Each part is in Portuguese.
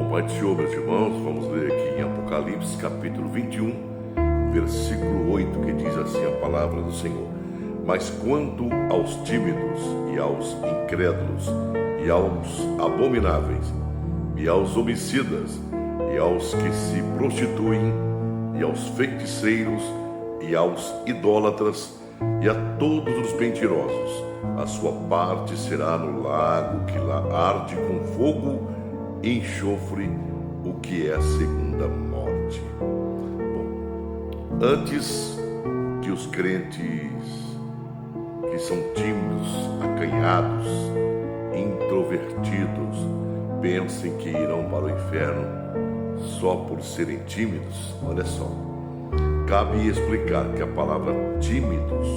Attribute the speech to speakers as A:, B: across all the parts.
A: Pai do Senhor, meus irmãos, vamos ler aqui em Apocalipse, capítulo 21, versículo 8, que diz assim a palavra do Senhor: Mas quanto aos tímidos e aos incrédulos e aos abomináveis e aos homicidas e aos que se prostituem e aos feiticeiros e aos idólatras e a todos os mentirosos, a sua parte será no lago que lá arde com fogo e enxofre, o que é a segunda morte. Bom, antes que os crentes que são tímidos, acanhados, introvertidos, pensem que irão para o inferno só por serem tímidos, olha só, cabe explicar que a palavra tímidos,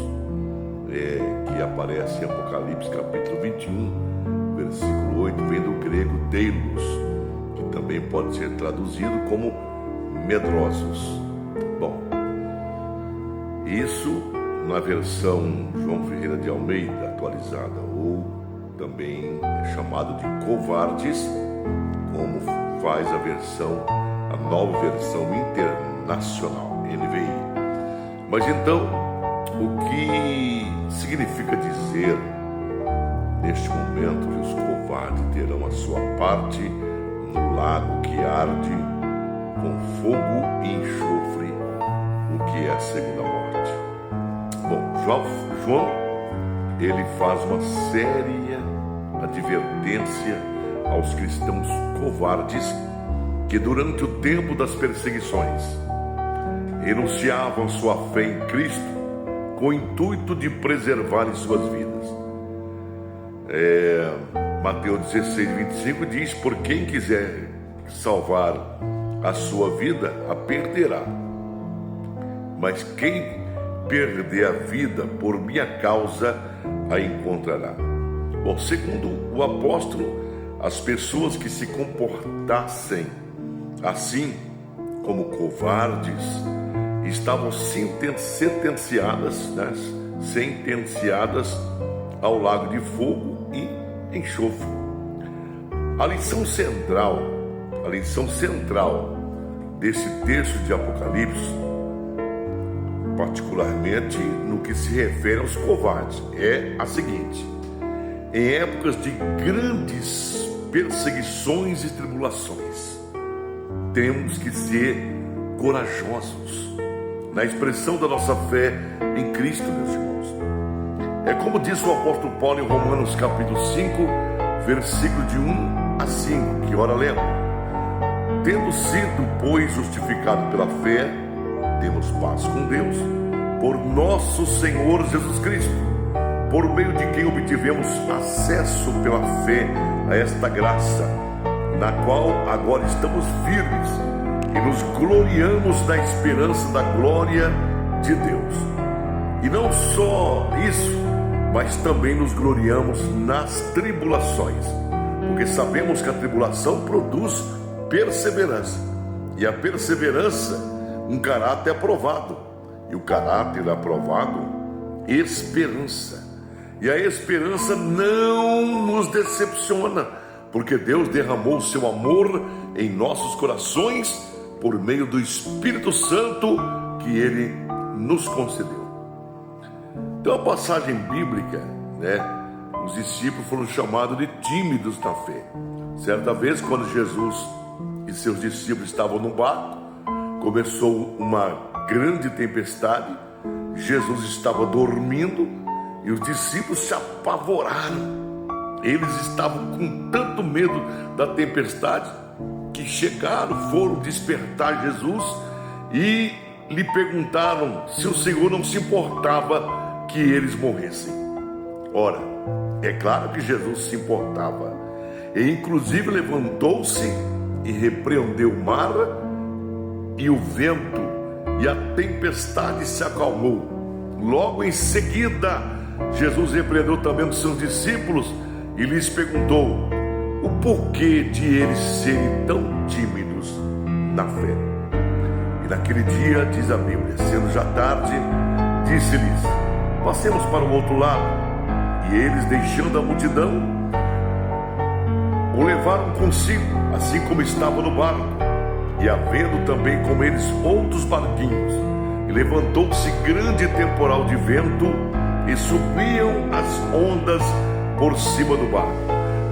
A: que aparece em Apocalipse capítulo 21, versículo 8, vem do grego teilos, que também pode ser traduzido como medrosos. Bom, isso na versão João Ferreira de Almeida atualizada, ou também é chamado de covardes, como faz a nova versão internacional, NVI. Mas então, o que significa dizer neste momento que os covardes terão a sua parte no lago que arde com fogo e enxofre, o que é a segunda morte? Bom, João ele faz uma séria advertência aos cristãos covardes que durante o tempo das perseguições renunciavam sua fé em Cristo com o intuito de preservarem suas vidas. Mateus 16:25 diz: Por quem quiser salvar a sua vida, a perderá. Mas quem perder a vida por minha causa, a encontrará. Bom, segundo o apóstolo, as pessoas que se comportassem assim como covardes estavam sentenciadas ao lago de fogo e enxofre. A lição central desse texto de Apocalipse, particularmente no que se refere aos covardes, é a seguinte: em épocas de grandes perseguições e tribulações, temos que ser corajosos na expressão da nossa fé em Cristo, meus irmãos. É como diz o apóstolo Paulo em Romanos capítulo 5, versículo de 1 a 5, que ora lemos: Tendo sido, pois, justificado pela fé, temos paz com Deus, por nosso Senhor Jesus Cristo, por meio de quem obtivemos acesso pela fé a esta graça, na qual agora estamos firmes e nos gloriamos na esperança da glória de Deus. E não só isso, mas também nos gloriamos nas tribulações, porque sabemos que a tribulação produz perseverança, e a perseverança, um caráter aprovado, e o caráter aprovado, esperança. E a esperança não nos decepciona, porque Deus derramou o seu amor em nossos corações por meio do Espírito Santo que Ele nos concedeu. Então, a passagem bíblica, os discípulos foram chamados de tímidos na fé. Certa vez, quando Jesus e seus discípulos estavam no barco, começou uma grande tempestade. Jesus estava dormindo e os discípulos se apavoraram. Eles estavam com tanto medo da tempestade que foram despertar Jesus e lhe perguntaram se o Senhor não se importava que eles morressem. Ora, é claro que Jesus se importava, e inclusive levantou-se e repreendeu o mar e o vento, e a tempestade se acalmou. Logo em seguida, Jesus repreendeu também os seus discípulos e lhes perguntou o porquê de eles serem tão tímidos na fé. E naquele dia, diz a Bíblia, sendo já tarde, disse-lhes: passemos para o outro lado. E eles, deixando a multidão, o levaram consigo, assim como estava no barco, e havendo também com eles outros barquinhos, e levantou-se grande temporal de vento, e subiam as ondas por cima do barco,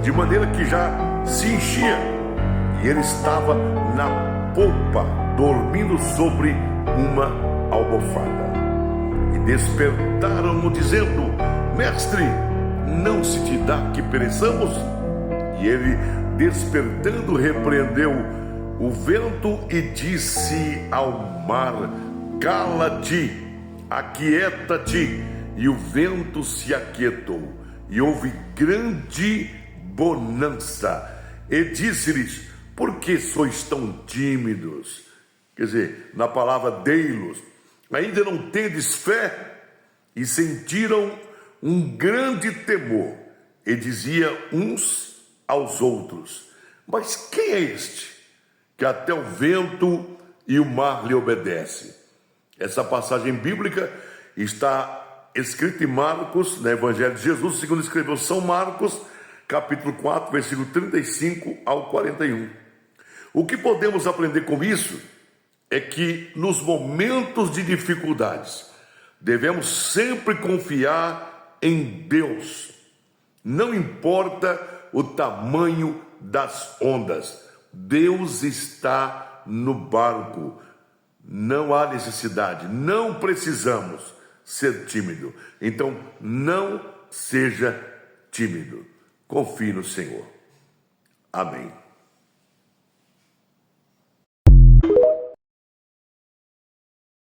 A: de maneira que já se enchia, e ele estava na popa, dormindo sobre uma almofada. E despertaram-no, dizendo: Mestre, não se te dá que pereçamos? E ele, despertando, repreendeu o vento e disse ao mar: Cala-te, aquieta-te. E o vento se aquietou, e houve grande bonança. E disse-lhes: Por que sois tão tímidos? Quer dizer, na palavra deilos, ainda não tendes fé? E sentiram um grande temor, e dizia uns aos outros: Mas quem é este, que até o vento e o mar lhe obedecem? Essa passagem bíblica está escrita em Marcos, no Evangelho de Jesus, segundo escreveu São Marcos, capítulo 4, versículo 35 ao 41. O que podemos aprender com isso é que nos momentos de dificuldades devemos sempre confiar em Deus. Não importa o tamanho das ondas, Deus está no barco. Não há necessidade, não precisamos ser tímido. Então não seja tímido. Confie no Senhor. Amém.